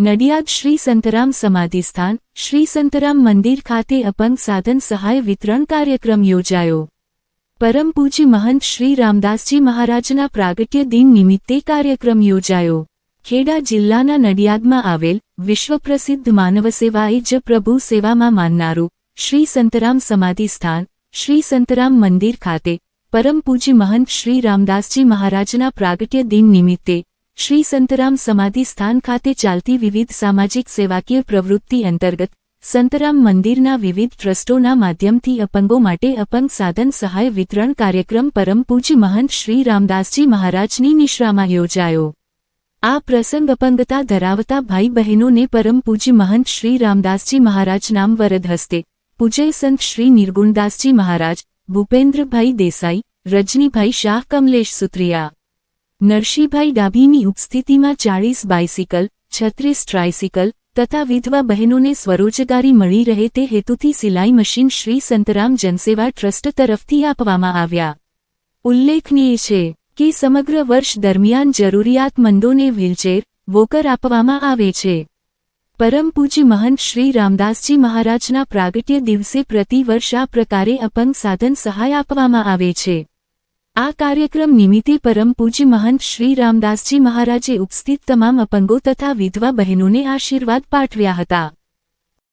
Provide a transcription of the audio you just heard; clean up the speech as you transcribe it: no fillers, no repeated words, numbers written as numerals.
નડિયાદ શ્રી સંતરામ સમાધિસ્થાન શ્રી સંતરામ મંદિર ખાતે અપંગ સાધન સહાય વિતરણ કાર્યક્રમ યોજાયો। પરમ પૂજ્ય મહંત શ્રી રામદાસજી મહારાજના પ્રાગટ્ય દિન નિમિત્તે કાર્યક્રમ યોજાયો। ખેડા જિલ્લાના નડિયાદમાં આવેલ વિશ્વપ્રસિદ્ધ માનવસેવા એ જ પ્રભુ સેવામાં માનનારું શ્રી સંતરામ સમાધિસ્થાન શ્રી સંતરામ મંદિર ખાતે પરમ પૂજ્ય મહંત શ્રી રામદાસજી મહારાજના પ્રાગટ્ય દિન નિમિત્તે શ્રી સંતરામ સમાધિ સ્થાન ખાતે ચાલતી વિવિધ સામાજિક સેવાકીય પ્રવૃત્તિ અંતર્ગત સંતરામ મંદિરના વિવિધ ટ્રસ્ટોના માધ્યમથી અપંગો માટે અપંગ સાધન સહાય વિતરણ કાર્યક્રમ પરમ પૂજ્ય મહંત શ્રી રામદાસજી મહારાજની નિશ્રામાં યોજાયો। આ પ્રસંગ અપંગતા ધરાવતા ભાઈ બહેનોને પરમ પૂજ્ય મહંત શ્રી રામદાસજી મહારાજ નામ વરદ હસ્તે પૂજ્ય સંત શ્રી નિર્ગુણદાસજી મહારાજ, ભૂપેન્દ્રભાઈ દેસાઈ, રજનીભાઈ શાહ, કમલેશ સુત્રિયા, નરસિંહભાઈ ડાભીની ઉપસ્થિતિમાં 40 બાઇસિકલ, 36 ટ્રાયસિકલ તથા વિધવા બહેનોને સ્વરોજગારી મળી રહે તે હેતુથી સિલાઈ મશીન શ્રી સંતરામ જનસેવા ટ્રસ્ટ તરફથી આપવામાં આવ્યા। ઉલ્લેખનીય છે કે સમગ્ર વર્ષ દરમિયાન જરૂરિયાતમંદોને વ્હીલચેર, વોકર આપવામાં આવે છે। પરમ પૂજ્ય મહંત શ્રી રામદાસજી મહારાજના પ્રાગટ્ય દિવસે પ્રતિવર્ષ આ પ્રકારે અપંગ સાધન સહાય આપવામાં આવે છે। આ કાર્યક્રમ નિમિત્તે પરમ પૂજ્ય મહંત શ્રી રામદાસજી મહારાજે ઉપસ્થિત તમામ અપંગો તથા વિધવા બહેનોને આશીર્વાદ પાઠવ્યા હતા।